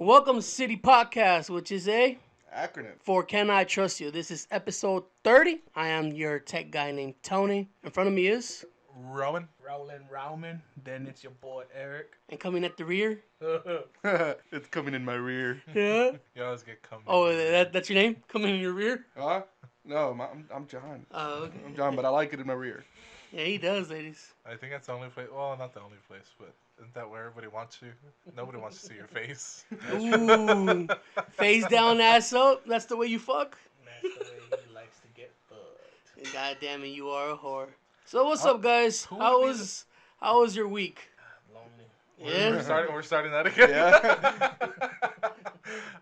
Welcome to City Podcast, which is a Acronym. for Can I Trust You? This is episode 30. I am your tech guy named Tony. In front of me is, Roman. Rowland Rowman. Then it's your boy Eric. and coming at the rear. It's coming in my rear. Yeah. You always get coming. Oh, that's your name? Coming in your rear? Huh? No, I'm John. Oh, okay. I'm John, but I like it in my rear. Yeah, he does, ladies. I think that's the only place. Well, not the only place, but isn't that where everybody wants you? Nobody wants to see your face. Ooh. Face down, ass up. That's the way you fuck? That's the way he likes to get fucked. God damn it, you are a whore. So what's up, guys? who How would be was your week? Lonely. Yeah? We're starting that again. Yeah.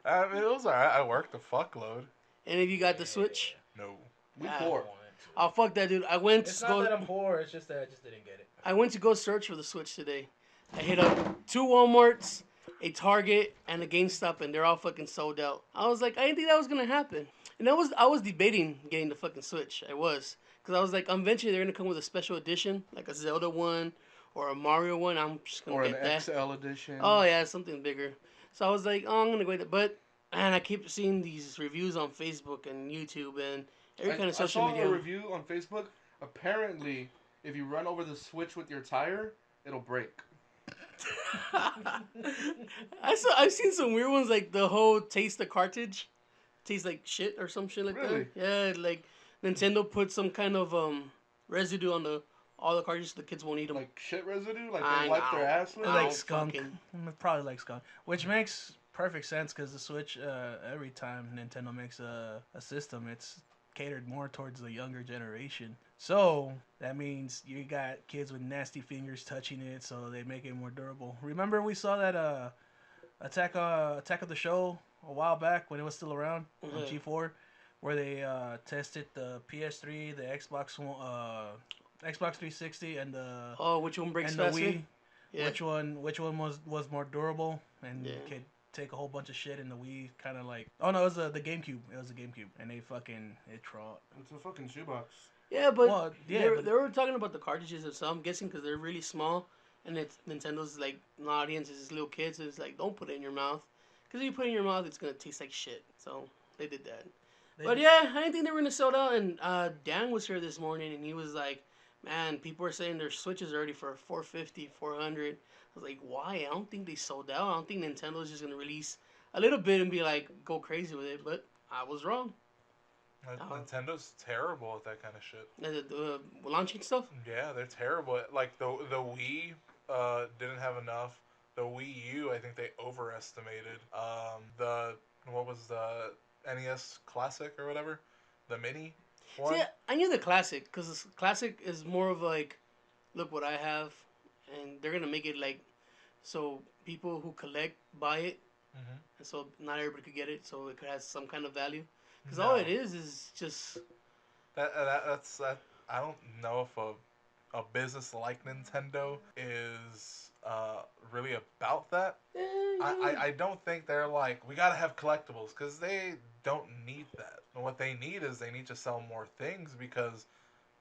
I mean, it was alright. I worked a fuckload. Any of you got the Switch? No. We Ah. poor. Oh, fuck that, dude. I went It's to not go... that I'm poor, it's just that I just didn't get it. I went to go search for the Switch today. I hit up 2 Walmarts, a Target, and a GameStop, and they're all fucking sold out. I was like, I didn't think that was gonna happen. And I was debating getting the fucking Switch. I was. Because I was like, eventually they're gonna come with a special edition, like a Zelda one or a Mario one. I'm just gonna Or an get that. XL edition. Oh yeah, something bigger. So I was like, oh, I'm gonna go with it. But man, I keep seeing these reviews on Facebook and YouTube and every kind of social I saw media. a review on Facebook. Apparently, if you run over the Switch with your tire, it'll break. I've seen some weird ones like the whole taste the cartridge, tastes like shit or some shit like Really? that. Yeah, like Nintendo put some kind of residue on all the cartridges so the kids won't eat them. Like shit residue? Like I they wipe their know. ass with? I Like don't skunk. fucking- Probably like skunk. Which makes perfect sense because the Switch, every time Nintendo makes a system, it's catered more towards the younger generation. So that means you got kids with nasty fingers touching it, so they make it more durable. Remember we saw that Attack of the Show a while back when it was still around on Mhm. G4, where they tested the PS3, the Xbox One, Xbox 360, and the Oh, which one breaks and the faster? Wii. Yeah. Which one was more durable and Yeah. could take a whole bunch of shit, and the Wii kind of like, oh no, it was the GameCube. It was the GameCube, and they fucking it trod. It's a fucking shoebox. Yeah, but Well, yeah, they, but- they were talking about the cartridges and so I'm guessing because they're really small and it's Nintendo's like an audience is little kids, so it's like don't put it in your mouth because if you put it in your mouth, it's gonna taste like shit. So they did that. But yeah, I didn't think they were gonna sell out. And Dan was here this morning, and he was like, "Man, people are saying their Switches already for 450, 400." I was like, "Why? I don't think they sold out. I don't think Nintendo's just gonna release a little bit and be like go crazy with it." But I was wrong. Nintendo's terrible at that kind of shit. Launching stuff. Yeah, they're terrible. Like the Wii didn't have enough. The Wii U, I think they overestimated. The what was the NES Classic or whatever, the mini one. See, I knew the classic because classic is more of like, look what I have, and they're gonna make it like, so people who collect buy it, Mhm. and so not everybody could get it, so it could have some kind of value. Because all No. it is just That's that. I don't know if a business like Nintendo is really about that. I don't think they're like, we gotta have collectibles, because they don't need that. What they need is they need to sell more things, because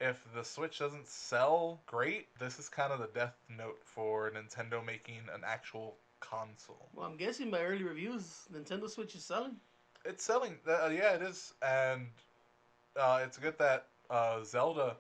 if the Switch doesn't sell great, this is kind of the death note for Nintendo making an actual console. well, I'm guessing by early reviews, Nintendo Switch is selling. It's selling, yeah, it is, and it's good that Zelda.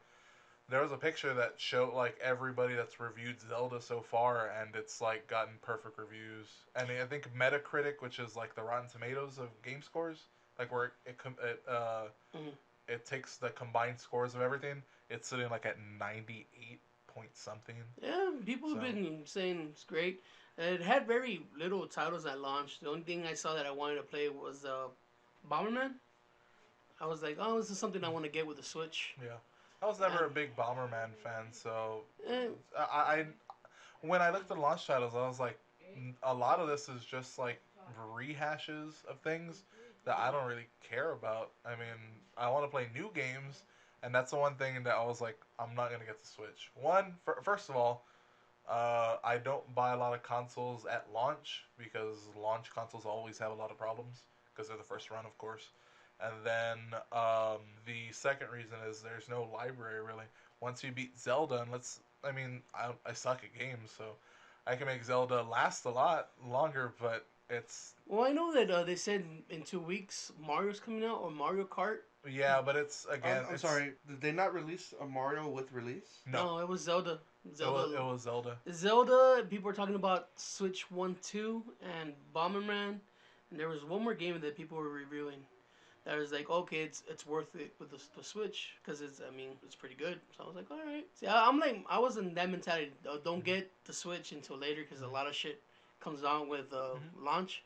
There was a picture that showed like everybody that's reviewed Zelda so far, and it's like gotten perfect reviews. And I think Metacritic, which is like the Rotten Tomatoes of game scores, like where Mhm. it takes the combined scores of everything, it's sitting like at 98 point something. Yeah, people have So- been saying it's great. It had very little titles at launch. The only thing I saw that I wanted to play was Bomberman. I was like, oh, this is something I want to get with the Switch. Yeah, I was never Yeah. a big Bomberman fan, so Eh, I when I looked at launch titles, I was like, a lot of this is just like rehashes of things that I don't really care about. I mean, I want to play new games, and that's the one thing that I was like, I'm not gonna get the Switch. First of all, I don't buy a lot of consoles at launch because launch consoles always have a lot of problems because they're the first run, of course. And then the second reason is there's no library really. Once you beat Zelda, and I suck at games, so I can make Zelda last a lot longer, but It's Well, I know that they said in 2 weeks Mario's coming out or Mario Kart. yeah, but it's again. I'm it's, sorry. Did they not release a Mario with release? No, No, it was Zelda. it was Zelda. Zelda. People were talking about Switch 1, 2, and Bomberman, and there was one more game that people were reviewing. That was like, okay, it's worth it with the Switch because it's pretty good. So I was like, all right. See, I was in that mentality. Don't get the Switch until later because a lot of shit comes out with launch.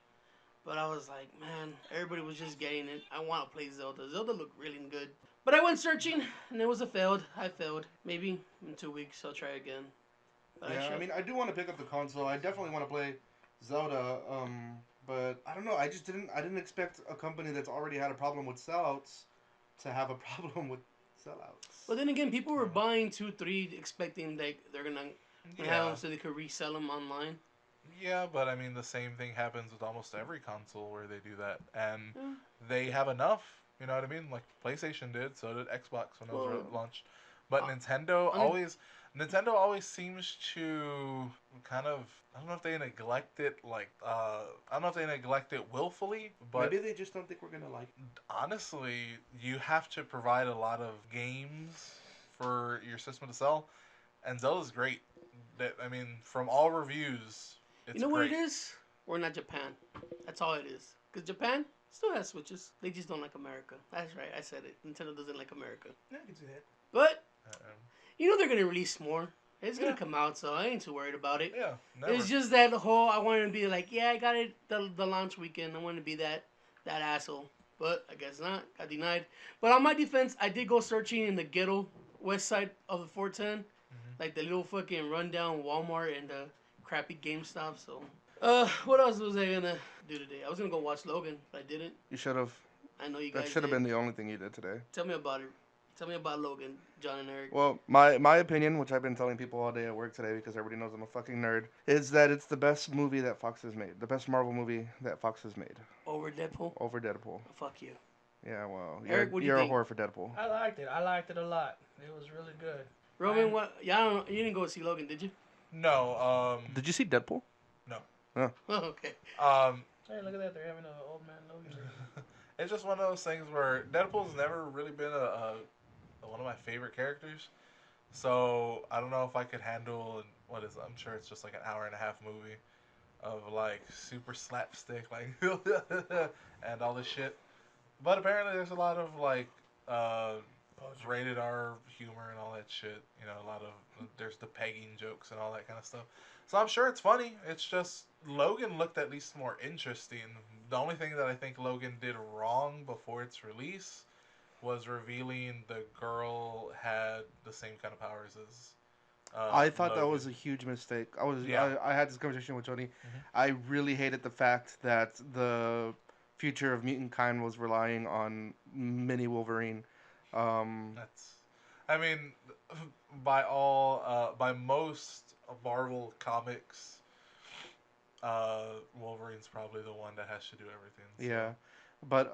But I was like, man, everybody was just getting it. I want to play Zelda. Zelda looked really good. But I went searching, and it was a failed. I failed. Maybe in 2 weeks I'll try again. But Yeah, I mean, I do want to pick up the console. I definitely want to play Zelda. But I don't know. I didn't expect a company that's already had a problem with sellouts to have a problem with sellouts. But then again, people were buying 2, 3, expecting like they're gonna have them so they could resell them online. Yeah, but I mean, the same thing happens with almost every console where they do that, and they have enough. You know what I mean? Like PlayStation did, so did Xbox when it was launched. But Nintendo always seems to kind of, I don't know if they neglect it I don't know if they neglect it willfully, but maybe they just don't think we're gonna like it. Honestly, you have to provide a lot of games for your system to sell, and Zelda's great. I mean, from all reviews, it's You know great. what it is? We're not Japan. That's all it is. Because Japan still has Switches. They just don't like America. That's right. I said it. Nintendo doesn't like America. Yeah, I can see that. But, you know they're going to release more. It's going to come out, so I ain't too worried about it. Yeah, never. It's just that whole, I wanted to be like, yeah, I got it the launch weekend. I wanted to be that asshole. But I guess not. Got denied. But on my defense, I did go searching in the ghetto west side of the 410. Like the little fucking rundown Walmart and the crappy GameStop. So, what else was I gonna do today? I was gonna go watch Logan, but I didn't. You should have. I know you guys. That should have did. been the only thing you did today. Tell me about it. Tell me about Logan, John and Eric. Well, my opinion, which I've been telling people all day at work today because everybody knows I'm a fucking nerd, is that it's the best movie that Fox has made. The best Marvel movie that Fox has made. Over Deadpool? Over Deadpool. Oh, fuck you. Yeah, well, Eric, what do you you're a think? whore for Deadpool. I liked it. I liked it a lot. It was really good. Roman, what? Yeah, I don't know. You didn't go see Logan, did you? No. Did you see Deadpool? No. Oh. Oh, okay. Hey, look at that. They're having an old man Logan. It's just one of those things where Deadpool's never really been one of my favorite characters. So I don't know if I could handle I'm sure it's just like an hour and a half movie of like super slapstick like and all this shit. But apparently there's a lot of like rated R humor and all that shit. You know, there's the pegging jokes and all that kind of stuff. So I'm sure it's funny. It's just Logan looked at least more interesting. The only thing that I think Logan did wrong before its release was revealing the girl had the same kind of powers as I thought Logan. that was a huge mistake. Yeah. I had this conversation with Tony. I really hated the fact that the future of mutant kind was relying on mini Wolverine. I mean, by most Marvel comics, Wolverine's probably the one that has to do everything. So. Yeah, but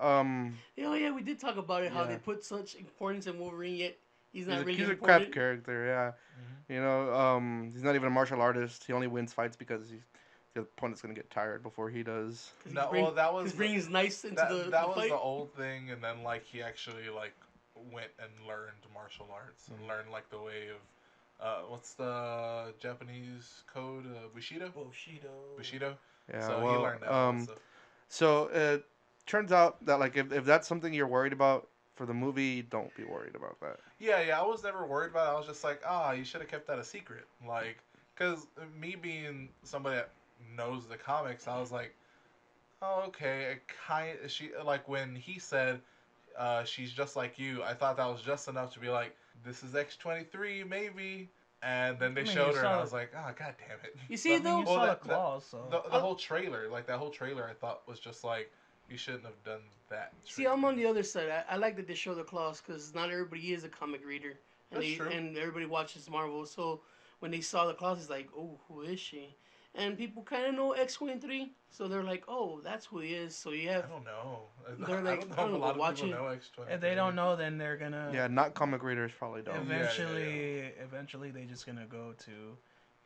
Yeah, we did talk about it. How they put such importance in Wolverine, yet he's not really he's a important. crap character. Yeah, you know, he's not even a martial artist. He only wins fights because the opponent's gonna get tired before he does. His brain's nice into the that was fight. the old thing, and then like he actually like went and learned martial arts and learned like the way of what's the Japanese code? Bushido. Bushido. Yeah, so well, he learned that also. So it turns out that like if that's something you're worried about for the movie, don't be worried about that. Yeah, I was never worried about it. I was just like, you should have kept that a secret. Like, because me being somebody that knows the comics, I was like, oh, okay. She like when he said she's just like you, I thought that was just enough to be like, this is X-23 maybe. And then they showed her, and I was like, "Oh, god damn it!" You see, though, you saw the claws, so the whole trailer, like that whole trailer, I thought was just like, you shouldn't have done that. See, I'm on the other side. I like that they show the claws because not everybody is a comic reader, and That's true. And everybody watches Marvel. So when they saw the claws, it's like, oh, who is she? And people kind of know X-23, so they're like, oh, that's who he is. So you have. I don't know. They're like, I don't know if a lot of people know X-23. If they don't know, then they're gonna. Yeah, not comic readers probably don't. Eventually, they're just gonna go to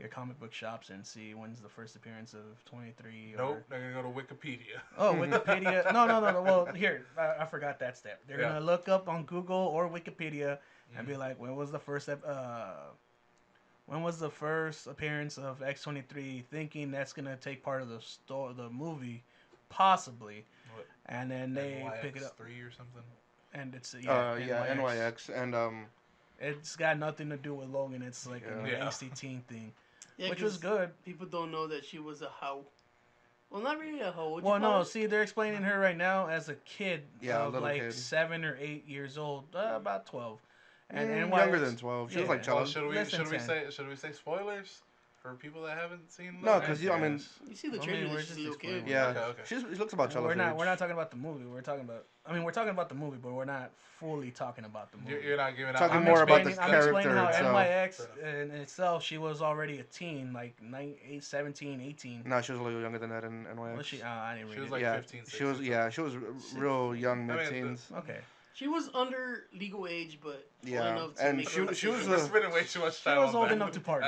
your comic book shops and see when's the first appearance of 23. Nope, Or... they're gonna go to Wikipedia. Oh, Wikipedia. No. Well, here, I forgot that step. They're Yeah. gonna look up on Google or Wikipedia and be like, when was the first appearance of X-23? Thinking that's gonna take part of the movie, possibly, What, and then they NYX pick it up. 3 or something? And it's NYX and It's got nothing to do with Logan. It's like an Yeah. angsty teen thing, Yeah, which was good. People don't know that she was a hoe. Well, not really a hoe. Well, no, see, they're explaining her right now as a kid Yeah, a of little like kid. 7 or 8 years old, about 12, and younger than 12. She was like Well, 12. should we say spoilers for people that haven't seen? No, Logan? because you see the trailer. we're She's just a little kid. explaining. Yeah, Okay. she looks about Chella's We're age. not talking about the movie. We're talking about the movie, but we're not fully talking about the movie. You're not giving out. Talking I'm more about explaining, the I'm character explaining how itself. NYX in itself, she was already a teen, like 17, 18. No, she was a little younger than that in NYX. Was she? I didn't read She was it. like yeah, 15, 16. she was real young, I mean, mid-teens. Okay. She was under legal age, but old Yeah, enough to and make she her was decision. We're spending way too much time. was on old that. enough to party.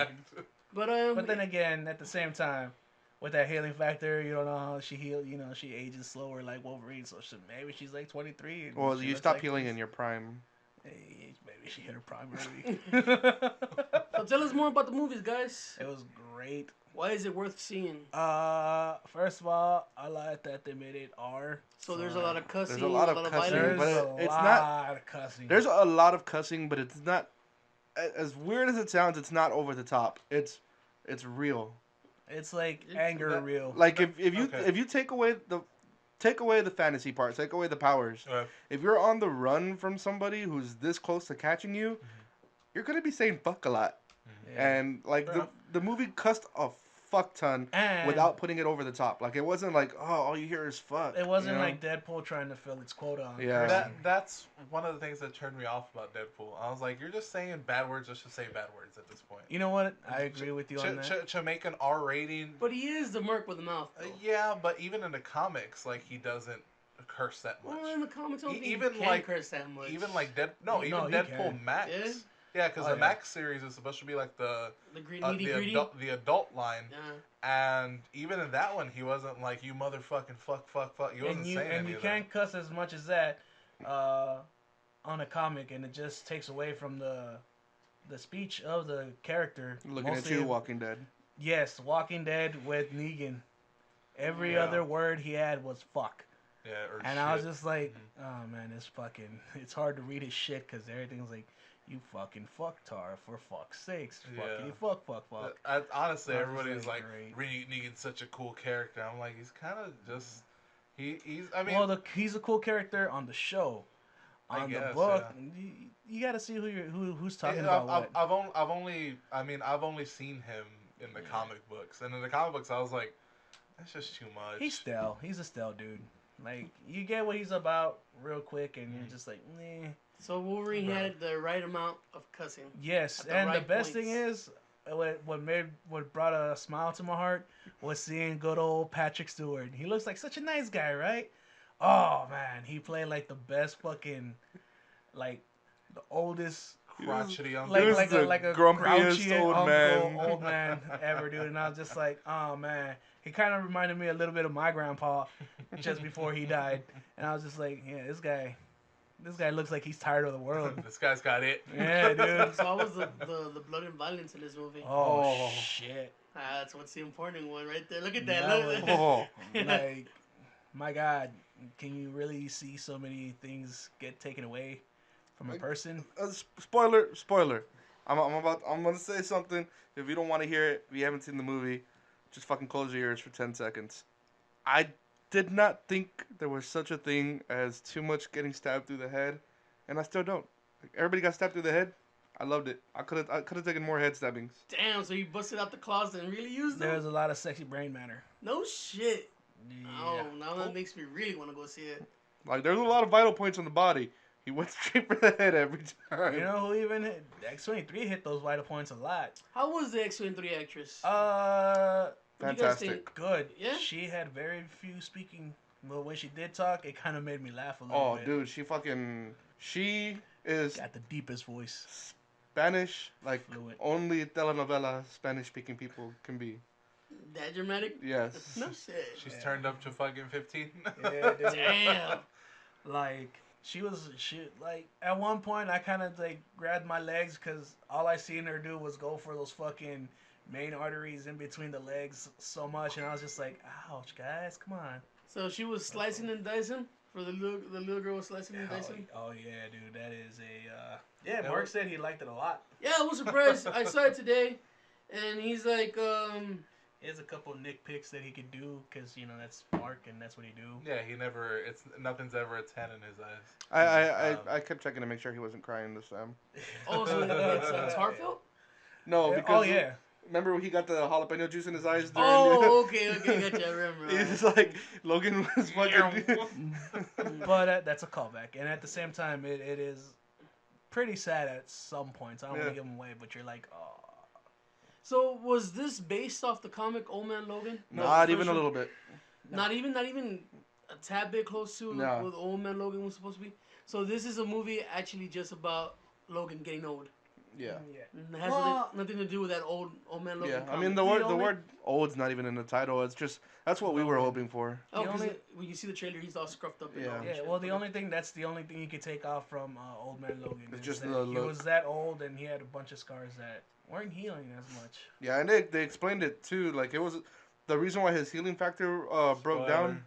But But then again, at the same time, with that healing factor, you don't know how she heals. You know, she ages slower like Wolverine. So maybe she's like 23. And Well, she you looks stop like healing this. in your prime. Hey, maybe she hit her prime early. So tell us more about the movies, guys. It was great. Why is it worth seeing? First of all, I like that they made it R. So there's a lot of cussing, There's a lot of cussing, violence. but There's it's a not- lot of cussing. There's a lot of cussing, but it's not as weird as it sounds. It's not over the top. It's real. It's like anger real. Like if you Okay. if you take away the fantasy part, take away the powers. Right. If you're on the run from somebody who's this close to catching you, you're gonna be saying fuck a lot. Yeah. And like Fair the enough. the movie cussed a fuck ton And without putting it over the top. Like it wasn't like, oh, all you hear is fuck. it wasn't you know? like Deadpool trying to fill its quota on Yeah. cursing. That's one of the things that turned me off about Deadpool. I was like, you're just saying bad words just to say bad words at this point. You know what? I agree with you on that. To make an R rating. But he is the merc with the mouth. Though. Yeah, but even in the comics, like he doesn't curse that much. Well, in the comics, I don't think Even he can like- curse that much. Even like No, he Deadpool can. Max. Yeah? Yeah, because Oh, the yeah. Max series is supposed to be like the nitty-gritty. the adult line, Yeah. and even in that one, he wasn't like you motherfucking fuck. He wasn't saying And any you of can't cuss as much as that on a comic, and it just takes away from the speech of the character. Looking at Mostly- you, Walking Dead. Yes, Walking Dead with Negan. Every Yeah. other word he had was fuck. that. Yeah, or And I was shit. just like, oh man, it's hard to read his shit because everything's like, you fucking fucktar, for fuck's sakes. Yeah. Fucking fuck. Honestly, I was everybody's just like, like, great. Negan's such a cool character. I'm like, he's kind of just he's. I mean, Well, he's a cool character on the show. I On the guess, book, you got to see who's talking about what. I've only seen him in the comic books, and in the comic books, I was like, that's just too much. He's stale. He's a stale dude. Like, you get what he's about real quick, and you're just like, meh. So Wolverine had the right amount of cussing. Yes, At the and the right best points. thing is, what brought a smile to my heart was seeing good old Patrick Stewart. He looks like such a nice guy, right? Oh man, he played like the best fucking, like the oldest, crotchety uncle. He was like the a grumpiest grouchy old old man. man ever, dude. And I was just like, oh man, he kind of reminded me a little bit of my grandpa, just before he died. And I was just like, yeah, this guy looks like he's tired of the world. This guy's got it. Yeah, dude. So how was the blood and violence in this movie? Oh shit. That's what's the important one right there. Look at that. That Look. Oh, Like, my God, can you really see so many things get taken away from a person? spoiler. I'm gonna say something. If you don't want to hear it, if you haven't seen the movie, just fucking close your ears for 10 seconds. I did not think there was such a thing as too much getting stabbed through the head, and I still don't. Like, everybody got stabbed through the head. I loved it. I could have taken more head stabbings. Damn, so you busted out the closet and really used them? There's a lot of sexy brain matter. No shit. Yeah. Oh, now that makes me really want to go see it. Like, there's a lot of vital points on the body. He went straight for the head every time. You know who even hit X-23 hit those vital points a lot. How was the X-23 actress? Uh, What do you guys Fantastic. think? good. Yeah? She had very few speaking, but when she did talk, it kind of made me laugh a little Oh, bit. dude, she is Got the deepest voice. Spanish, like Fluent. only telenovela Spanish-speaking people can be. That dramatic? Yes. No shit. She's Yeah. turned up to fucking 15. Yeah, dude. Damn. Like she like at one point I kind of like grabbed my legs because all I seen her do was go for those fucking main arteries in between the legs so much, and I was just like, ouch, guys, come on. So she was slicing and dicing? For the little girl was slicing and dicing? Oh yeah, dude, that is a yeah. That Mark was- said he liked it a lot. Yeah, I was surprised. I saw it today. And he's like, He has a couple nitpicks that he could do because you know that's Mark and that's what he do. Yeah, he never. It's nothing's ever a 10 in his eyes. I kept checking to make sure he wasn't crying this time. oh, so it's heartfelt? No, Yeah, because oh yeah. remember when he got the jalapeno juice in his eyes during Oh, okay, gotcha. I remember. He's like, Logan was fucking... But that's a callback, and at the same time, it is pretty sad at some points. I don't want Yeah. to give him away, but you're like, oh. So was this based off the comic Old Man Logan? Not The even first a one? little bit. Not even a tad bit close to No. what Old Man Logan was supposed to be. So this is a movie actually just about Logan getting old. Yeah. And it has Well- nothing to do with that old Man Logan. Yeah, I comic. mean, the word old's not even in the title. It's just, that's what we were hoping for. Oh, the 'cause only- when you see the trailer, he's all scruffed up. And Yeah. all that Yeah, shit. well, the only thing you could take off from Old Man Logan It's is just that the he look. was that old and he had a bunch of scars that weren't healing as much. Yeah, and they explained it too. Like, it was, the reason why his healing factor broke down,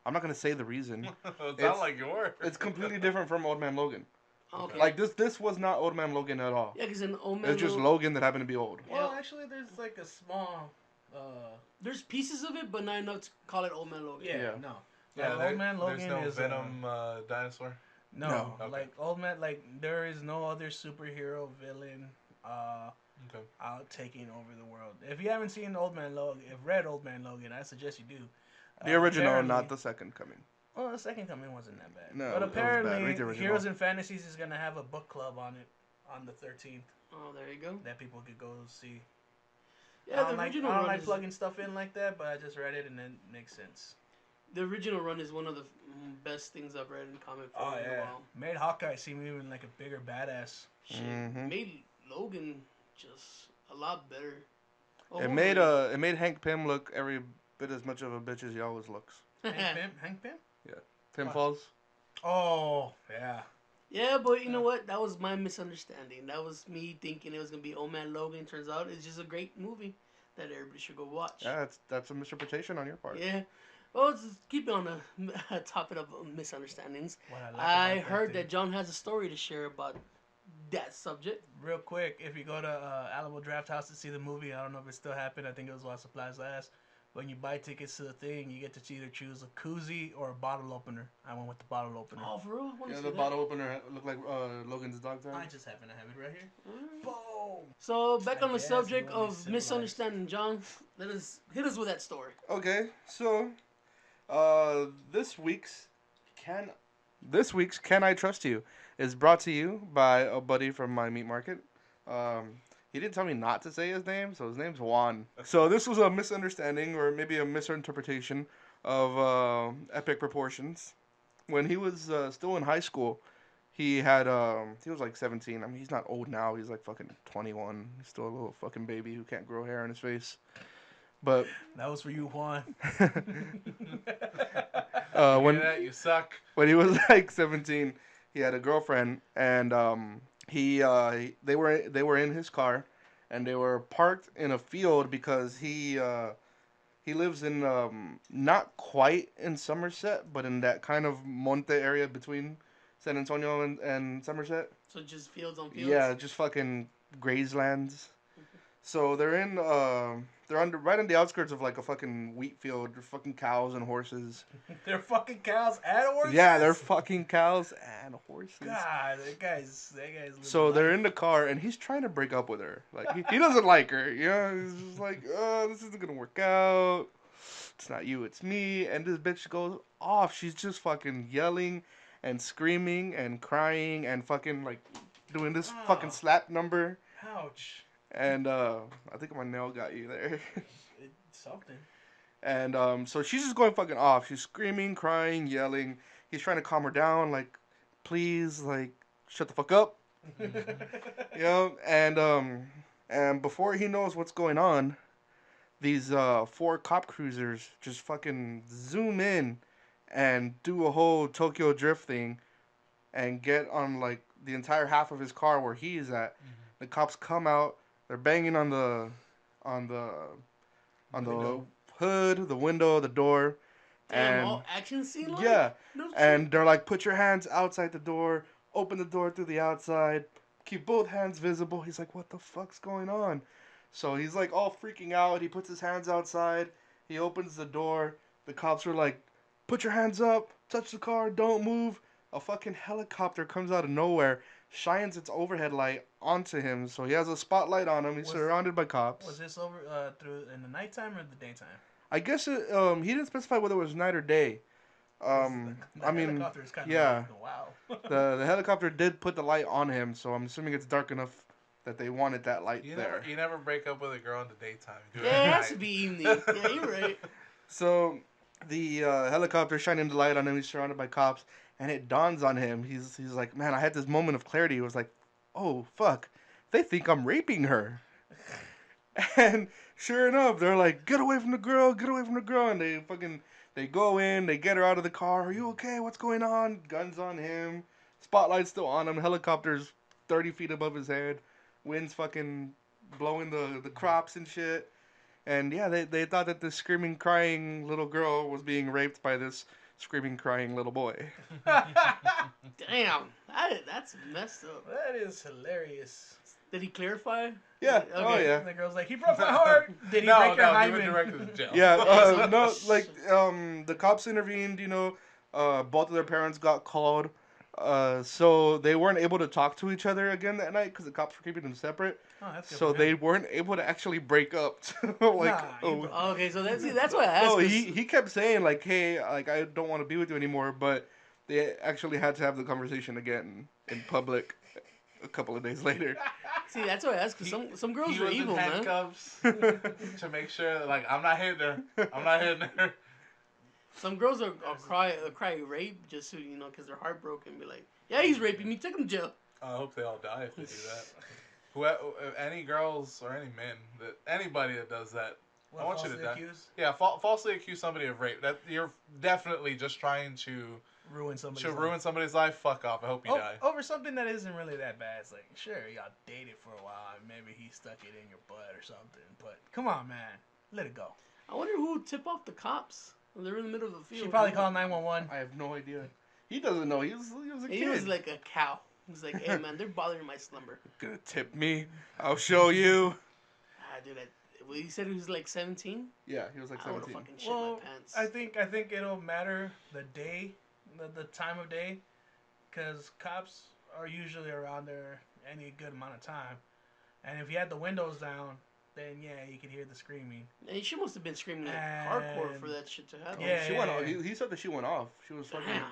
I'm not going to say the reason. It's not like yours. It's completely different from Old Man Logan. Okay. Like, this was not Old Man Logan at all. Yeah, because in Old Man It's just Logan, Logan that happened to be old. Well, actually, there's like a small. there's pieces of it, but not enough to call it Old Man Logan. Yeah, Yeah. no. Yeah, Old Man Logan there's no is Venom dinosaur. no, No. Okay. like Old Man, like there is no other superhero villain Okay. out taking over the world. If you haven't seen Old Man Logan, read Old Man Logan, I suggest you do. The original, apparently- not the second coming. Well, the second coming wasn't that bad. No, but it was bad. apparently, Read the original. Heroes and Fantasies is gonna have a book club on it on the 13th Oh, there you go. that people could go see. Yeah, the original I don't run like is plugging stuff in like that, but I just read it and it makes sense. the original run is one of the best things I've read in comic Oh form in a yeah, while. made Hawkeye seem even like a bigger badass. Shit, Mhm. made Logan just a lot better. Oh, It made Hank Pym look every bit as much of a bitch as he always looks. Hank Pym? Pinfalls. Oh yeah. Yeah, but you know what? That was my misunderstanding. That was me thinking it was gonna be Old Man Logan. Turns out it's just a great movie that everybody should go watch. Yeah, that's a misinterpretation on your part. Yeah. Well, let's just keep it on the topic of misunderstandings. What I, like I about heard thing- that John has a story to share about that subject. Real quick, if you go to Alamo Draft House to see the movie, I don't know if it still happened. I think it was while supplies last. When you buy tickets to the thing, you get to either choose a koozie or a bottle opener. I went with the bottle opener. Oh, for real? I want to Yeah, see the that. bottle opener looked like Logan's dog tag. I just happen to have it right here. Alright. Boom. So back I on the guess subject you wanna be of civilized. misunderstanding, John. Hit us with that story. Okay, so this week's Can I Trust You is brought to you by a buddy from my meat market. He didn't tell me not to say his name, so his name's Juan. So this was a misunderstanding or maybe a misinterpretation of epic proportions. When he was still in high school, he was like 17. I mean, he's not old now. He's like fucking 21. He's still a little fucking baby who can't grow hair on his face. But That was for you, Juan. when that you suck. when he was like 17, he had a girlfriend, and they were in his car, and they were parked in a field because he lives in not quite in Somerset, but in that kind of monte area between San Antonio and Somerset. So just fields on fields. Yeah, just fucking grazelands. So they're right on the outskirts of like a fucking wheat field. There's fucking cows and horses. They're fucking cows and horses. Yeah, they're fucking cows and horses. God, that guy's. Living So they're life. in the car, and he's trying to break up with her. Like he doesn't like her. You know, he's just like, oh, this isn't gonna work out. It's not you, it's me. And this bitch goes off. She's just fucking yelling and screaming and crying and fucking like doing this fucking slap number. Ouch. And I think my nail got you there. It's something. And so she's just going fucking off. She's screaming, crying, yelling. He's trying to calm her down, like, please, like, shut the fuck up. And before he knows what's going on, these four cop cruisers just fucking zoom in and do a whole Tokyo drift thing and get on like the entire half of his car where he is at. The cops come out, they're banging on the on the hood, the window, the door. Damn, And all action scene like? yeah, No and shit. they're like, put your hands outside the door, open the door through the outside, keep both hands visible. He's like, what the fuck's going on? So he's like all freaking out. He puts his hands outside. He opens the door. The cops are like, put your hands up, touch the car, don't move. A fucking helicopter comes out of nowhere, shines its overhead light onto him. So he has a spotlight on him. He's surrounded by cops. Was this over through in the nighttime or the daytime? I guess he didn't specify whether it was night or day. The I mean, helicopter is kind of yeah. like, wow. The helicopter did put the light on him, so I'm assuming it's dark enough that they wanted that light there. You never break up with a girl in the daytime. Do it Yeah, at it has night. to be evening. Yeah, you're right. So the helicopter shining the light on him. He's surrounded by cops, and it dawns on him. He's like, man, I had this moment of clarity. It was like, oh fuck, they think I'm raping her. And sure enough, they're like, get away from the girl, get away from the girl, and they go in, they get her out of the car. Are you okay? What's going on? Guns on him, spotlight's still on him. Helicopter's 30 feet above his head. Wind's fucking blowing the crops and shit. And yeah, they thought that this screaming, crying little girl was being raped by this screaming, crying little boy. Damn, that's messed up. That is hilarious. Did he clarify? Yeah. Okay. Oh yeah. And the girl's like, he broke my heart. Did he No, break your he hymen? went directly to jail. Yeah. No, like the cops intervened. Both of their parents got called. So they weren't able to talk to each other again that night because the cops were keeping them separate. Oh, that's good So for they him. weren't able to actually break up. Okay, so that's why I asked. No, 'cause- he kept saying like, hey, like I don't want to be with you anymore, but they actually had to have the conversation again in public a couple of days later. See, that's why I asked. Cause some girls He are was evil, in man. handcuffs to make sure that, like, I'm not hitting her. I'm not hitting her. Some girls are cry rape just to because they're heartbroken. Be like, yeah, he's raping me. Take him to jail. I hope they all die if they do that. Whoever, any girls or any men, anybody that does that, I want you to die. Accused? Yeah, falsely accuse somebody of rape. That you're definitely just trying to Ruin somebody's life. ruin somebody's life. Fuck off. I hope you die. Over something that isn't really that bad. It's like, sure, y'all dated for a while. And maybe he stuck it in your butt or something. But come on, man. Let it go. I wonder who would tip off the cops when they're in the middle of the field. She probably called 911. I have no idea. He doesn't know. He was a kid. He was like a cow. He's like, hey man, they're bothering my slumber. Gonna tip me? I'll show you. Dude, he said he was like 17. Yeah, he was like I would have 17. fucking shit Well, my pants. I think it'll matter the day, the time of day, because cops are usually around there any good amount of time, and if you had the windows down, then yeah, you could hear the screaming. And she must have been screaming like And- hardcore for that shit to happen. Yeah. She went off. He said that she went off. She was fucking Damn.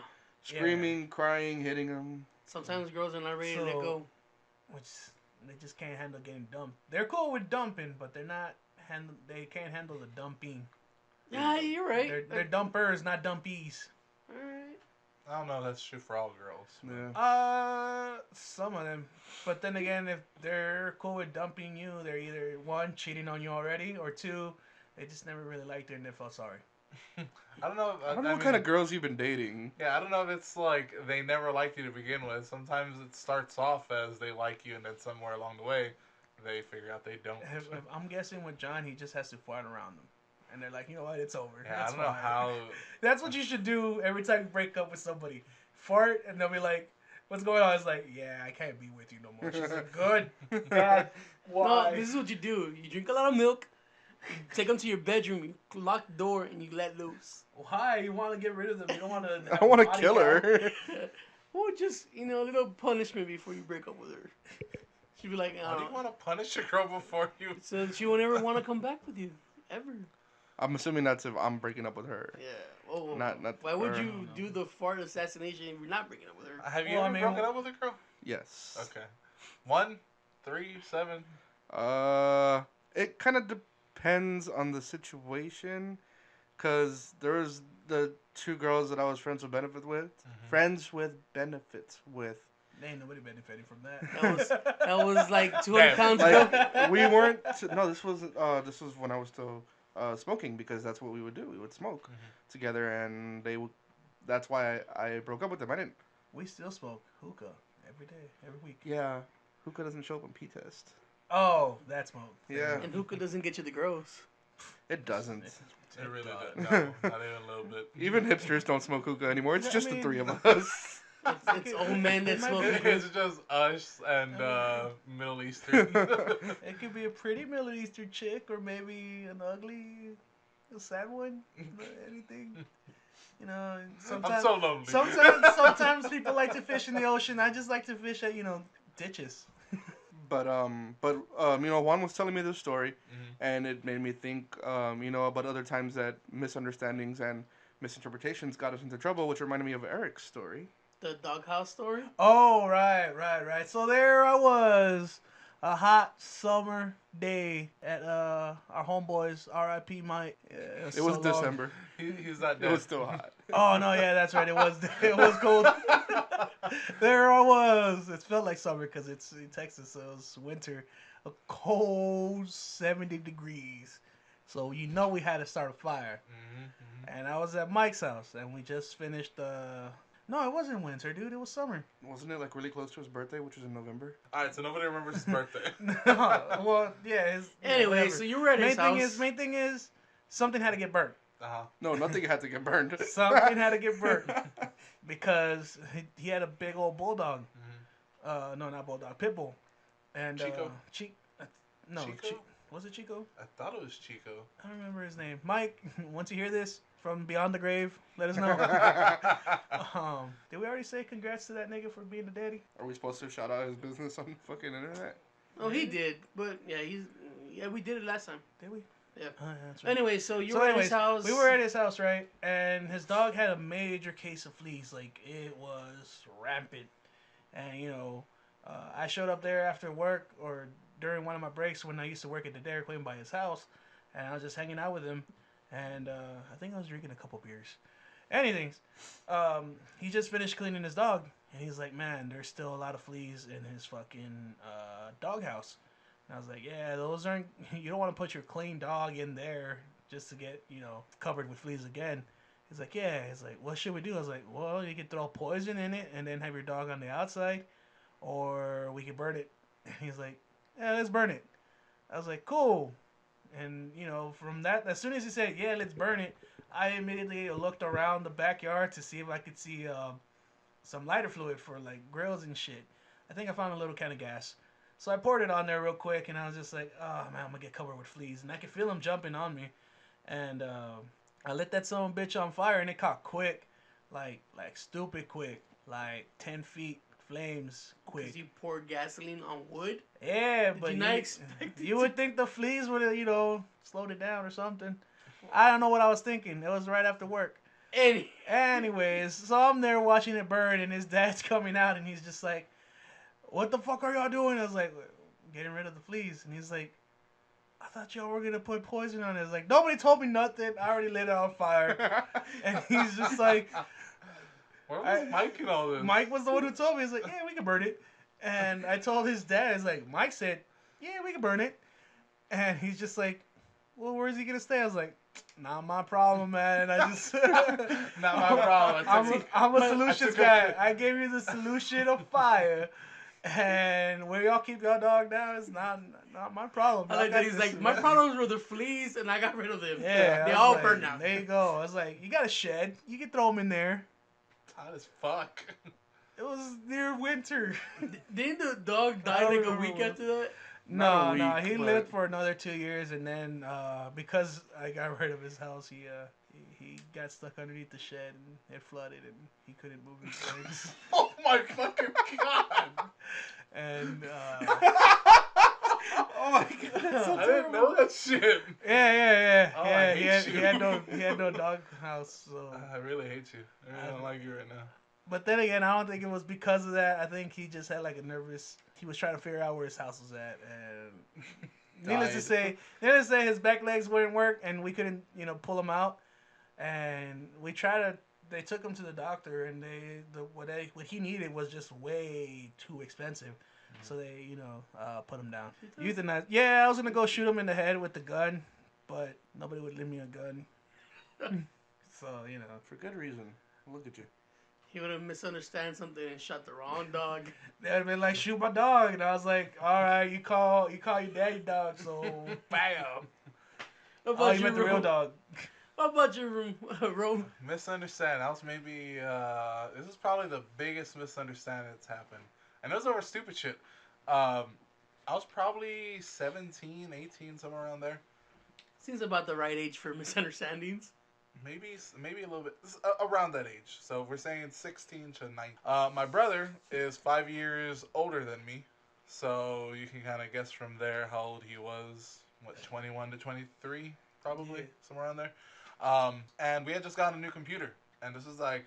screaming, crying, hitting him. Sometimes girls are not ready to let go. Which they just can't handle getting dumped. They're cool with dumping, but they're not they can't handle the dumping. Yeah, you're right. They're dumpers, not dumpies. Alright. I don't know if that's true for all girls. Yeah. Some of them. But then again, if they're cool with dumping you, they're either one, cheating on you already, or two, they just never really liked her and they felt sorry. I don't know. I don't know what kind of girls you've been dating. Yeah, I don't know if it's like they never liked you to begin with. Sometimes it starts off as they like you, and then somewhere along the way, they figure out they don't. If I'm guessing with John, he just has to fart around them. And they're like, you know what, it's over. Yeah, That's I don't know fine. how. That's what you should do every time you break up with somebody. Fart, and they'll be like, what's going on? It's like, yeah, I can't be with you no more. She's like, good. God, why? No, this is what you do. You drink a lot of milk, you take them to your bedroom, you lock the door, and you let loose. Why? You want to get rid of them. You don't want to. I want to kill her. Or just, a little punishment before you break up with her. She'd be like, Why do you want to punish a girl before you? so she won't ever want to come back with you. Ever. I'm assuming that's if I'm breaking up with her. Yeah. Oh, Not why would her. you do the fart assassination if you're not breaking up with her? Have you Well, I ever mean, broken up with a girl? Yes. Okay. 1, 3, 7. It kind of depends on the situation, cause there was the two girls that I was friends with benefits with. Ain't nobody benefiting from that. That was like 200 pounds ago. Like we weren't. No, this was when I was still smoking because that's what we would do. We would smoke together, and they would. That's why I broke up with them. I didn't. We still smoke hookah every day, every week. Yeah, hookah doesn't show up on P test. Oh, that smoke. Yeah. And hookah doesn't get you the gross. It doesn't. It really does. No, not even a little bit. Even hipsters don't smoke hookah anymore. It's just the three of us. It's old men that smoke hookah. It's just us and Middle Eastern. It could be a pretty Middle Eastern chick, or maybe an ugly, sad one. Anything. You know, sometimes, I'm so lonely. sometimes people like to fish in the ocean. I just like to fish at ditches. But Juan was telling me this story, and it made me think, about other times that misunderstandings and misinterpretations got us into trouble, which reminded me of Eric's story. The doghouse story? Oh, right. So there I was, a hot summer day at our homeboys, R.I.P. Mike. It was December. He's not dead. It was still hot. Oh, no, yeah, that's right. It was cold. There I was. It felt like summer because it's in Texas, so it was winter. A cold 70 degrees. So we had to start a fire. And I was at Mike's house, and we just finished No, it wasn't winter, dude. It was summer. Wasn't it like really close to his birthday, which was in November? All right, so nobody remembers his birthday. Well, yeah. Anyway, so you were at his house. Main thing is, something had to get burnt. No, nothing had to get burned. Something had to get burnt because he had a big old bulldog. No, not bulldog, pit bull. And Chico. Was it Chico? I thought it was Chico. I don't remember his name. Mike, once you hear this from beyond the grave, let us know. Did we already say congrats to that nigga for being the daddy? Are we supposed to shout out his business on fucking internet? Oh, he did, but yeah, we did it last time. Did we? Yeah. That's right. Anyway, so you were at his house. We were at his house, right? And his dog had a major case of fleas. Like, it was rampant. And, I showed up there after work or during one of my breaks when I used to work at the Dairy Queen by his house. And I was just hanging out with him. And I think I was drinking a couple beers. Anything. He just finished cleaning his dog. And he's like, man, there's still a lot of fleas in his fucking doghouse. And I was like, yeah, those aren't... You don't want to put your clean dog in there just to get, covered with fleas again. He's like, yeah. He's like, what should we do? I was like, well, you could throw poison in it and then have your dog on the outside. Or we could burn it. And he's like, yeah, let's burn it. I was like, cool. And, from that, as soon as he said, yeah, let's burn it, I immediately looked around the backyard to see if I could see some lighter fluid for, like, grills and shit. I think I found a little can of gas. So I poured it on there real quick, and I was just like, oh, man, I'm going to get covered with fleas. And I could feel them jumping on me. And I lit that son of a bitch on fire, and it caught quick. Like stupid quick. Like 10 feet flames quick. Because you poured gasoline on wood? Yeah, Did but you not expect it you would think the fleas would have, slowed it down or something. I don't know what I was thinking. It was right after work. Anyways, so I'm there watching it burn, and his dad's coming out, and he's just like, what the fuck are y'all doing? I was like, getting rid of the fleas. And he's like, I thought y'all were going to put poison on it. I was like, nobody told me nothing. I already lit it on fire. And he's just like... Where was Mike in all this? Mike was the one who told me. He's like, yeah, we can burn it. And I told his dad, it's like, Mike said, yeah, we can burn it. And he's just like, well, where's he going to stay? I was like, not my problem, man. I just... Not my problem. I'm a solutions guy. I gave you the solution of fire. And where y'all keep your dog down is not my problem. I like that he's like, my problems were the fleas, and I got rid of them. Yeah. They all burned out. There you go. I was like, you got a shed. You can throw them in there. Hot as fuck. It was near winter. Didn't the dog die like a week after that? No, he lived for another 2 years, and then because I got rid of his house, he got stuck underneath the shed, and it flooded, and he couldn't move his legs. Oh my fucking god! And oh my god, so I didn't know that shit. Yeah. Oh, Yeah, I hate he you. had no dog house. So I really hate you. I really don't like you right now. But then again, I don't think it was because of that. I think he just had like a nervous. He was trying to figure out where his house was at, and needless to say, his back legs wouldn't work, and we couldn't, pull him out. And we tried to they took him to the doctor, and what he needed was just way too expensive. So they, put him down. Euthanized. Yeah, I was gonna go shoot him in the head with the gun, but nobody would lend me a gun. So For good reason. Look at you. He would have misunderstood something and shot the wrong dog. they'd have been like, shoot my dog, and I was like, all right, you call your daddy dog, so bam. Oh, you meant the real dog. How about your Rome? Misunderstanding. That was maybe. This is probably the biggest misunderstanding that's happened. And it was over stupid shit. I was probably 17, 18, somewhere around there. Seems about the right age for misunderstandings. Maybe a little bit. Around that age. So we're saying 16 to 19. My brother is 5 years older than me. So you can kind of guess from there how old he was. What, 21 to 23? Probably. Yeah. Somewhere around there. And we had just gotten a new computer. And this was like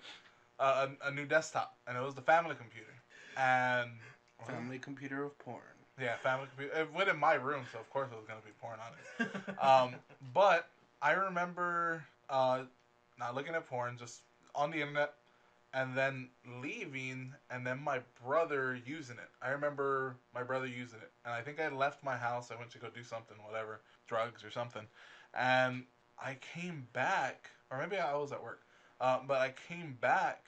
a new desktop. And it was the family computer. And family computer of porn. Yeah, family computer. It went in my room, so of course it was going to be porn on it. But I remember not looking at porn, just on the internet, and then leaving, and then my brother using it. I remember my brother using it. And I think I left my house. I went to go do something, whatever, drugs or something. And I came back, or maybe I was at work. But I came back,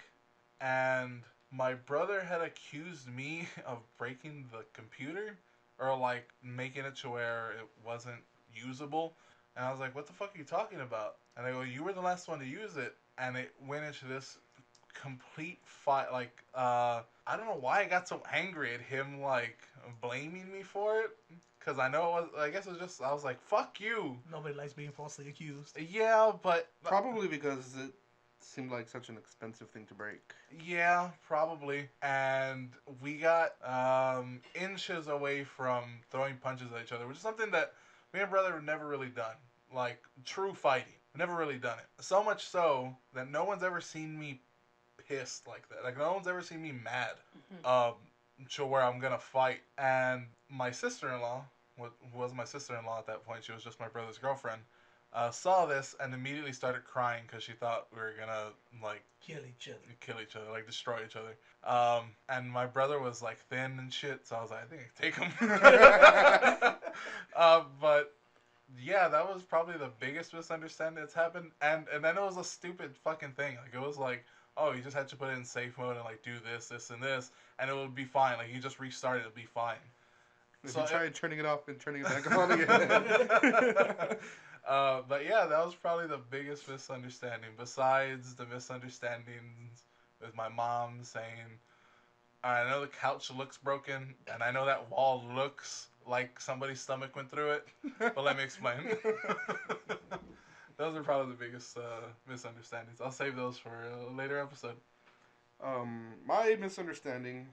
and my brother had accused me of breaking the computer, or like making it to where it wasn't usable. And I was like, what the fuck are you talking about? And I go, you were the last one to use it. And it went into this complete fight. Like, I don't know why I got so angry at him, like, blaming me for it. Because I know it was, I guess it was just, I was like, fuck you. Nobody likes being falsely accused. Yeah, but. Probably because it seemed like such an expensive thing to break. Yeah, probably. And we got inches away from throwing punches at each other, which is something that me and brother have never really done. Like, true fighting. Never really done it. So much so that no one's ever seen me pissed like that. Like, no one's ever seen me mad to where I'm going to fight. And my sister-in-law, who was my sister-in-law at that point, she was just my brother's girlfriend, saw this and immediately started crying because she thought we were going to, like... Kill each other, like, destroy each other. And my brother was, like, thin and shit, so I was like, I think I can take him. But... yeah, that was probably the biggest misunderstanding that's happened. And then it was a stupid fucking thing. Like, it was like, oh, you just had to put it in safe mode and, like, do this, and this, and it would be fine. Like, you just restart it, it'll be fine. If you try turning it off and turning it back on again. But, yeah, that was probably the biggest misunderstanding. Besides the misunderstandings with my mom saying, I know the couch looks broken, and I know that wall looks... like somebody's stomach went through it, but let me explain. Those are probably the biggest misunderstandings. I'll save those for a later episode. My misunderstanding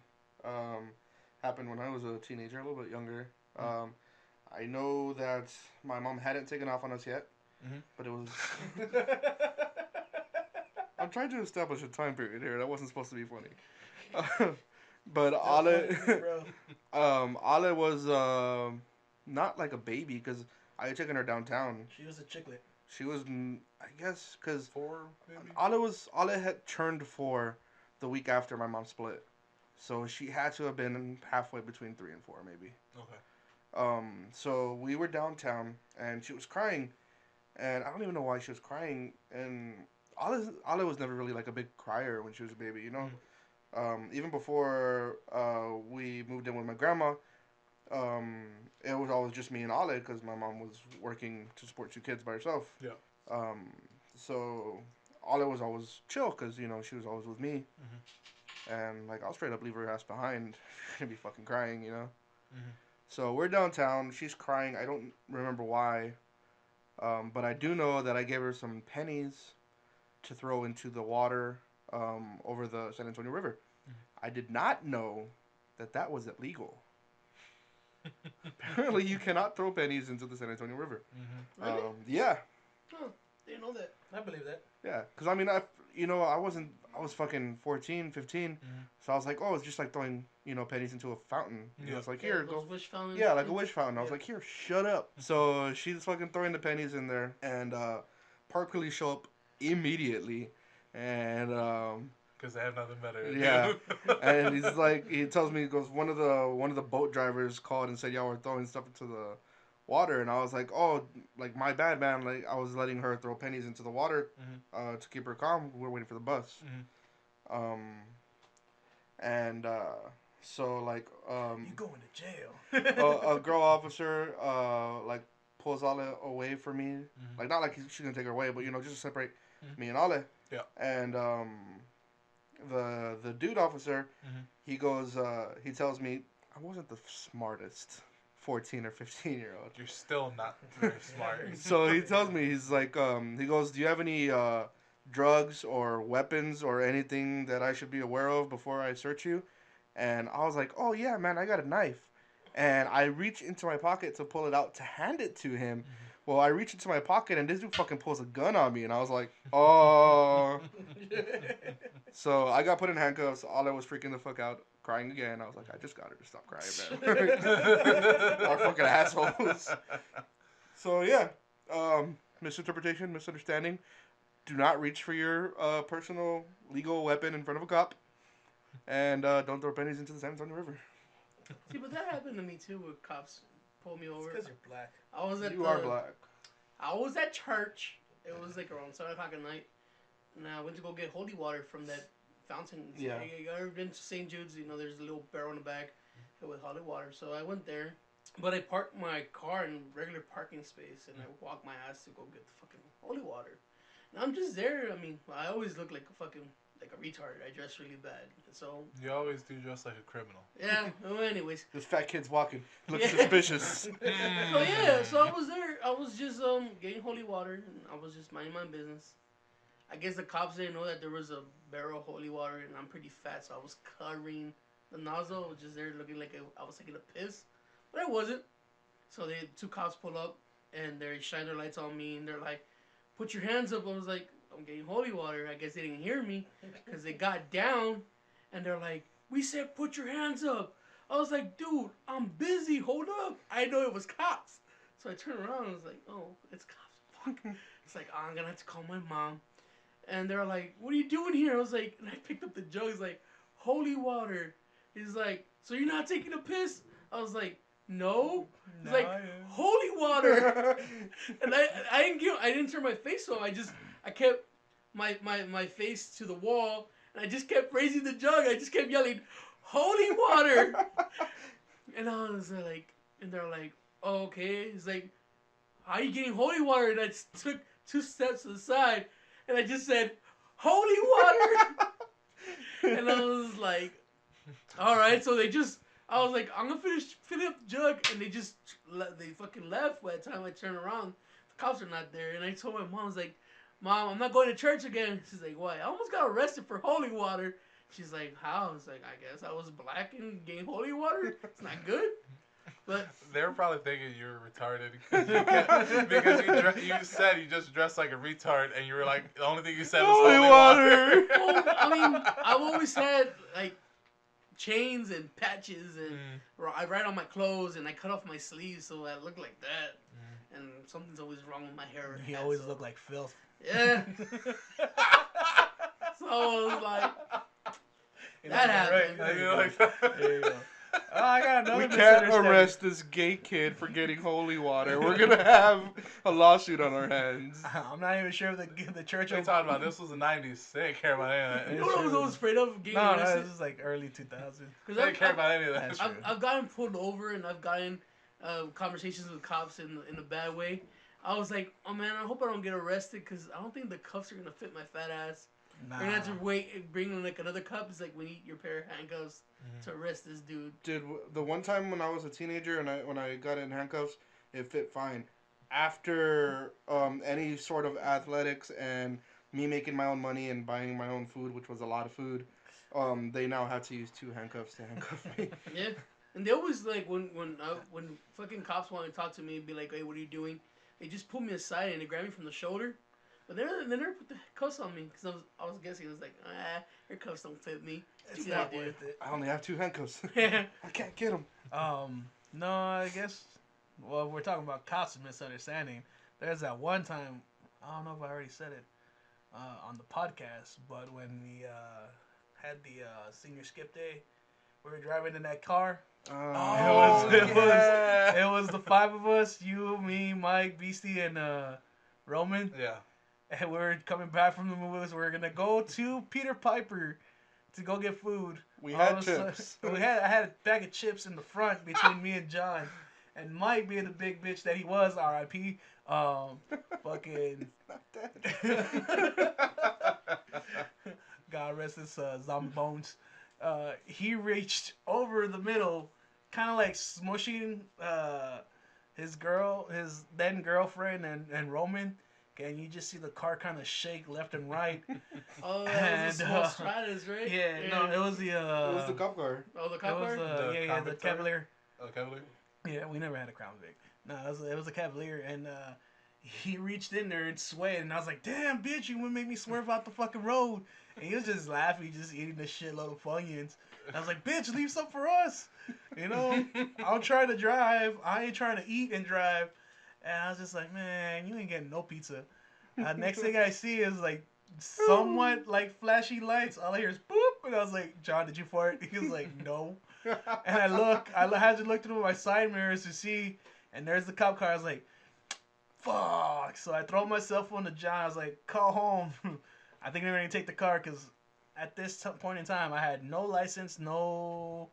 happened when I was a teenager, a little bit younger. I know that my mom hadn't taken off on us yet, but it was... I'm trying to establish a time period here. That wasn't supposed to be funny. But Ale was not like a baby because I had taken her downtown. She was a chicklet. She was, I guess, because 4, maybe? Ale had turned 4 the week after my mom split. So she had to have been halfway between 3 and 4, maybe. Okay. So we were downtown, and she was crying, and I don't even know why she was crying. And Ale was never really like a big crier when she was a baby, you know? Even before we moved in with my grandma, it was always just me and Ale because my mom was working to support 2 kids by herself. Yeah. So Ale was always chill because, you know, she was always with me. And, like, I'll straight up leave her ass behind and be fucking crying, you know? So we're downtown. She's crying. I don't remember why. But I do know that I gave her some pennies to throw into the water over the San Antonio River. I did not know that was illegal. Apparently, you cannot throw pennies into the San Antonio River. Really? Yeah. Oh, didn't know that. I believe that. Yeah, because I mean, I was fucking 14, 15, so I was like, oh, it's just like throwing, you know, pennies into a fountain. You know, it's like, here, go. Wish fountains. Yeah, like a wish fountain. I was like, here, shut up. So she's fucking throwing the pennies in there, and Park police show up immediately. and Because they have nothing better to yeah, do. and he's like, he tells me, he goes, one of the boat drivers called and said, y'all were throwing stuff into the water, and I was like, oh, like my bad, man. Like I was letting her throw pennies into the water, to keep her calm. We're waiting for the bus. Um, and so like You going to jail? a girl officer like pulls Ale away from me, like not like she's gonna take her away, but just to separate me and Ale. Yeah. And the dude officer, he goes, he tells me I wasn't the smartest 14 or 15-year-old. You're still not very smart. So he tells me, he's like, he goes, do you have any drugs or weapons or anything that I should be aware of before I search you? And I was like, oh yeah, man, I got a knife. And I reach into my pocket to pull it out to hand it to him. Well, I reach into my pocket and this dude fucking pulls a gun on me, and I was like, oh. So I got put in handcuffs. All I was freaking the fuck out, crying again. I was like, I just got her to stop crying, man. Our fucking assholes. So yeah, misinterpretation, misunderstanding. Do not reach for your personal legal weapon in front of a cop, and don't throw pennies into the San Antonio River. See, but that happened to me too, where cops pulled me over. Because you're black. You are black. I was at church. It was like around 7 o'clock at night, and I went to go get holy water from that fountain. Yeah. You ever been to St. Jude's? There's a little barrel in the back with holy water. So I went there, but I parked my car in regular parking space, and I walked my ass to go get the fucking holy water. And I'm just there. I mean, I always look like a retard. I dress really bad, so You always do dress like a criminal. yeah. Well, anyways, This fat kid's walking. Looks suspicious. so I was there. I was just getting holy water, and I was just minding my business. I guess the cops didn't know that there was a barrel of holy water, and I'm pretty fat, so I was covering the nozzle. I was just there looking like I was taking a piss, but I wasn't. So the two cops pull up, and they shine their lights on me, and they're like, "Put your hands up." I was like, I'm getting holy water. I guess they didn't hear me because they got down, and they're like, we said put your hands up. I was like, dude, I'm busy. Hold up. I know it was cops. So I turned around and I was like, oh, it's cops. Fuck. It's like, oh, I'm going to have to call my mom. And they're like, what are you doing here? I was like, and I picked up the jug. He's like, holy water. He's like, so you're not taking a piss? I was like, no. He's like, holy water. And I didn't turn my face off. I kept my face to the wall, and I just kept raising the jug. I just kept yelling, holy water. And I was like, and they're like, oh, okay. He's like, how are you getting holy water? And I took 2 steps to the side, and I just said, holy water. And I was like, all right. So I was like, I'm going to fill up the jug. And they fucking left by the time I turned around. The cops are not there. And I told my mom, I was like, Mom, I'm not going to church again. She's like, why? I almost got arrested for holy water. She's like, how? I was like, I guess I was black and getting holy water. It's not good. But they were probably thinking you were retarded because you said you just dressed like a retard, and you were like, the only thing you said was holy water. Well, I mean, I've always had like chains and patches, and I write on my clothes, and I cut off my sleeves so I look like that. And something's always wrong with my hair. You always look like filth. Yeah. So I was like, that happened. Right. There you go. Oh, I got another. We can't arrest this gay kid for getting holy water. We're gonna have a lawsuit on our hands. I'm not even sure if the church. What are you talking about? This was the 90s. They didn't care about any of that. You know what I was always afraid of? Getting arrested? No, this is like early 2000s. They didn't care about any of that. I've gotten pulled over, and I've gotten conversations with cops in a bad way. I was like, oh man, I hope I don't get arrested, because I don't think the cuffs are gonna fit my fat ass. Nah. We're gonna have to wait, bring like another cup. It's like we need your pair of handcuffs to arrest this dude. Dude, the one time when I was a teenager and when I got in handcuffs, it fit fine. After any sort of athletics and me making my own money and buying my own food, which was a lot of food, they now have to use 2 handcuffs to handcuff me. Yeah, and they always like when fucking cops want to talk to me and be like, hey, what are you doing? They just pull me aside and they grab me from the shoulder. But they never put the cuffs on me, because I was guessing. I was like, your cuffs don't fit me. It's not worth it. I only have 2 handcuffs. I can't get them. No, I guess. Well, we're talking about cops and misunderstanding. There's that one time. I don't know if I already said it. on the podcast, but when we had the senior skip day, we were driving in that car. Oh, It was the five of us, you, me, Mike, Beastie, and Roman. Yeah. And we were coming back from the movies. We were gonna go to Peter Piper to go get food. We All had of a sudden- chips. I had a bag of chips in the front between me and John, and Mike being the big bitch that he was, R.I.P. Fucking Not dead. God rest his zombie bones. He reached over the middle, kind of like smushing his then girlfriend and Roman. And you just see the car kind of shake left and right. Oh, that was the small Stratus, right? Yeah, no, it was the It was the cop car. Oh, the it cop was car? the Cavalier. Oh, Cavalier? Yeah, we never had a Crown Vic. No, it was a Cavalier, and he reached in there and swayed, and I was like, "Damn, bitch, you wouldn't make me swerve out the fucking road." And he was just laughing, just eating a shitload of Funyuns. I was like, "Bitch, leave some for us." You know, I'm trying to drive. I ain't trying to eat and drive. And I was just like, "Man, you ain't getting no pizza." Next thing I see is like somewhat like flashy lights. All I hear is boop, and I was like, "John, did you fart?" He was like, "No." And I had to look through my side mirrors to see, and there's the cop car. I was like, "Fuck!" So I throw my cell phone to John. I was like, "Call home." I think they're gonna take the car because at this point in time, I had no license, no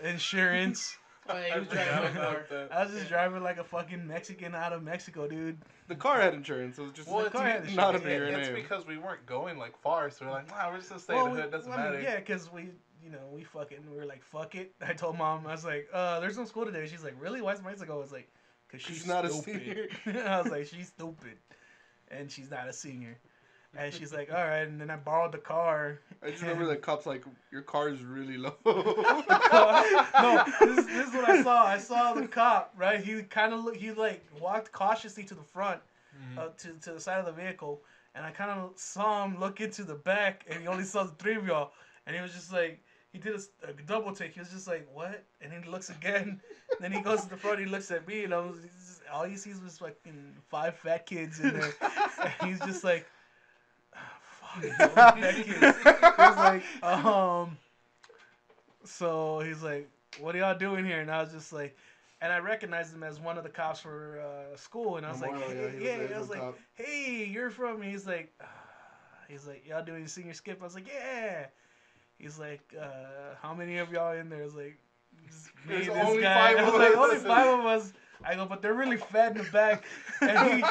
insurance. Oh, yeah, he was driving my car. I was just driving like a fucking Mexican out of Mexico, dude. The car had insurance. It was just Well, The car had not insurance. under your It's name. because we weren't going like far, so we're like, nah, we're just gonna stay in the hood. Doesn't matter. Yeah, because we were like, fuck it. I told mom, I was like, there's no school today. She's like, really? Why's Mexico? I was like, because she's not a stupid. I was like, she's stupid. And she's not a senior. And she's like, all right. And then I borrowed the car. I just remember the cops like, your car is really low. No, this is what I saw. I saw the cop, right? He walked cautiously to the front, to the side of the vehicle. And I kind of saw him look into the back, and he only saw the three of y'all. And he was just like, he did a double take. He was just like, what? And then he looks again. Then he goes to the front, he looks at me, and all he sees was fucking 5 fat kids in there. And he's just like, fat kids. He was like, so he's like, what are y'all doing here? And I was just like, and I recognized him as one of the cops for school, and I was like, I was like, hey, you're from? And he's like, y'all doing senior skip? I was like, yeah. He's like, how many of y'all in there? I was like, me and There's this only guy. 5 I was of like, us. only 5 of us. I go, but they're really fat in the back. And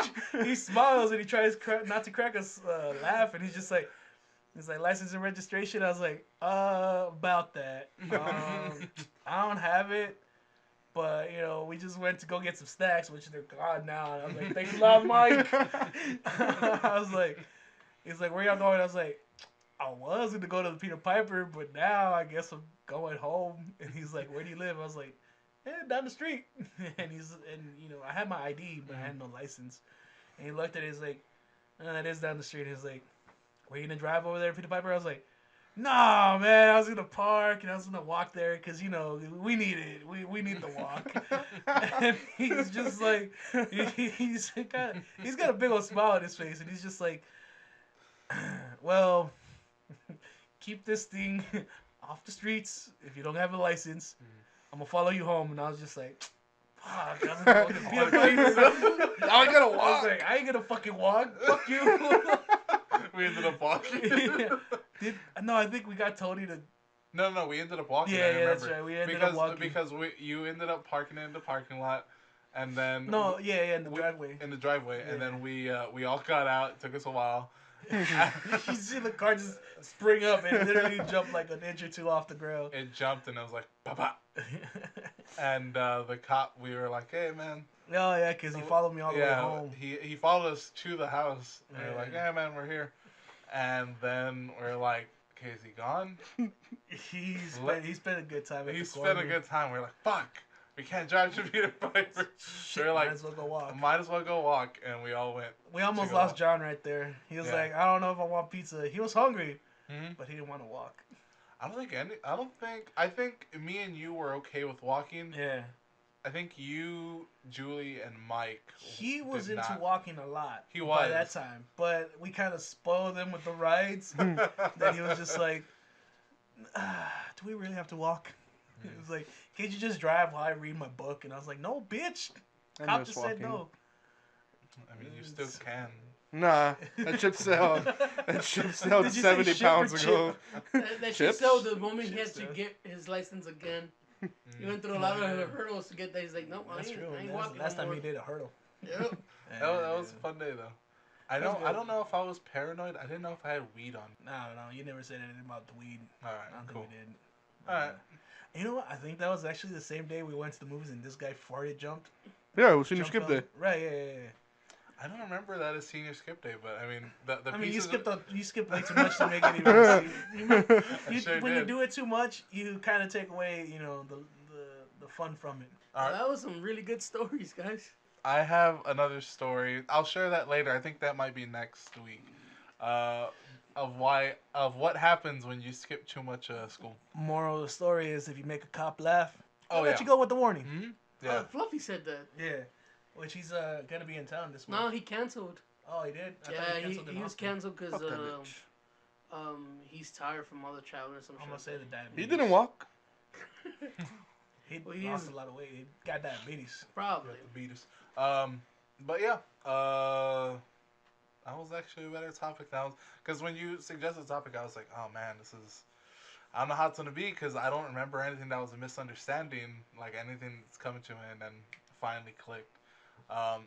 he smiles and he tries not to crack us laugh, and he's just like, license and registration. I was like, about that. I don't have it. But, we just went to go get some snacks, which they're gone now. And I was like, thanks a lot, Mike. I was like, he's like, where y'all going? I was like, I was going to go to the Peter Piper, but now I guess I'm going home. And he's like, where do you live? I was like, down the street. And I had my ID, but I had no license. And he looked at it, he's like, that is down the street. He's like, were you going to drive over there to Peter Piper? I was like, no, man, I was going to park and I was going to walk there because, we need it. We need the walk. And he's just like, he's got a big old smile on his face. And he's just like, well, keep this thing off the streets if you don't have a license. I'm going to follow you home. And I was just like, fuck, I gotta walk. was like, I ain't going to fucking walk. Fuck you. We ended up walking. No, I think we got Tony to. No, we ended up walking. Yeah, I remember. that's right. We ended up walking. Because you ended up parking in the parking lot, and then in the driveway. In the driveway, Yeah. and then we all got out. It took us a while. You see the car just spring up and literally jump like an inch or two off the ground. It jumped, and I was like, "Papa!" And the cop, we were like, "Hey, man." Oh yeah, because he followed me all the way home. He followed us to the house. And we're like, Yeah. "Yeah, man, we're here." And then we're like, "Okay, is he gone?" He spent a good time. He spent a good time. We're like, "Fuck, we can't drive to Peter Piper." Shit, We're like, might as well go walk. Might as well go walk, and we all went. We almost go lost walk. John right there. He was like, I don't know if I want pizza. He was hungry, but he didn't want to walk. I think me and you were okay with walking. Yeah. I think you, Julie, and Mike. He was did into not. walking a lot. He by was. that time, but we kind of spoiled him with the rides. That he was just like, do we really have to walk? He was like, can't you just drive while I read my book? And I was like, no, bitch. I Cop miss just said walking. no. I mean, you still can. Nah, that ship sailed. That ship sailed Did you say 70 ship or pounds chip? ago. That shit Chips? so the moment he Chips, had to yeah. get his license again. He went through a lot of hurdles to get that. He's like, nope, That's I true. ain't That's walking the last no time more. he did a hurdle. Yep. That was a fun day though. I That was know. I good. don't know if I was paranoid. I didn't know if I had weed on. No, you never said anything about the weed. All I right, don't cool. think we did. All right. You know what? I think that was actually the same day we went to the movies and this guy farted, jumped. Yeah, it was senior Jumped skip fell- day. Right, yeah. I don't remember that as senior skip day, but I mean, the I mean, pieces. you skipped way too much to make it even. I sure When you did. do it too much, you kind of take away, the fun from it. All right. That was some really good stories, guys. I have another story. I'll share that later. I think that might be next week. Of what happens when you skip too much school. Moral of the story is if you make a cop laugh, Oh, I'll let yeah. you go with the warning. Mm-hmm. Yeah. Fluffy said that. Yeah, which he's gonna be in town this No, month. he canceled. Oh, he did. I thought Yeah, canceled in he was Austin. canceled because Fuck that bitch. he's tired from all the traveling or some I'm gonna shit. say the diabetes. He didn't walk. He Well, he lost is- a lot of weight. He got diabetes. Probably. The beat us. But yeah. That was actually a better topic. Because when you suggested the topic, I was like, oh man, this is. I don't know how it's gonna be because I don't remember anything that was a misunderstanding, like anything that's coming to me, and then finally clicked.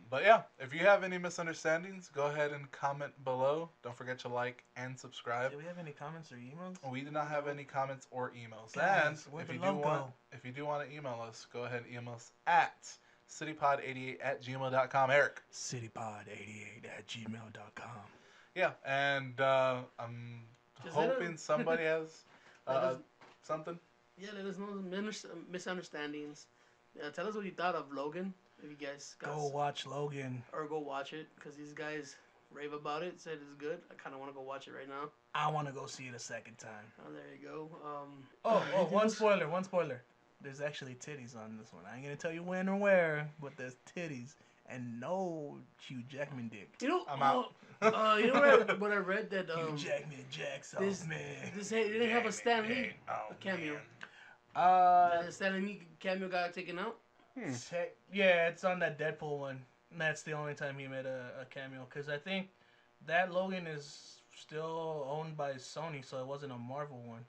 But yeah, if you have any misunderstandings, go ahead and comment below. Don't forget to like and subscribe. Do we have any comments or emails? We do not have any comments or emails. Guys, And where'd if you the do love want, go? if you do want to email us, go ahead and email us at citypod88@gmail.com. Eric. citypod88@gmail.com. Yeah, and I'm Just let hoping us- somebody has Let us- something. Yeah, let us know the misunderstandings. Tell us what you thought of Logan. If you guys got Go watch Logan. or go watch it because these guys rave about it. Said it's good. I kind of want to go watch it right now. I want to go see it a second time. Oh, there you go. Oh, one spoiler. There's actually titties on this one. I ain't gonna tell you when or where, but there's titties and no Hugh Jackman dick. You know, I'm out. you know what I read that Hugh Jackman jacks off, this- man. they didn't have a Stan Lee cameo. The Stan Lee cameo got taken out. Yeah, it's on that Deadpool one. And that's the only time he made a cameo. Because I think that Logan is still owned by Sony, so it wasn't a Marvel one.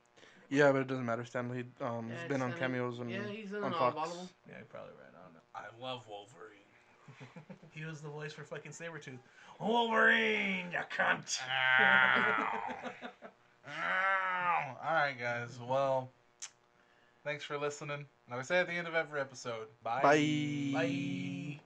Yeah, but it doesn't matter. Stanley he's been on Stan Lee- cameos and he's in on all of Fox. them. Yeah, you're probably right. I don't know. I love Wolverine. He was the voice for fucking Sabretooth. Wolverine, you cunt! All right, guys. Well, thanks for listening. Like I say at the end of every episode, bye. Bye. Bye.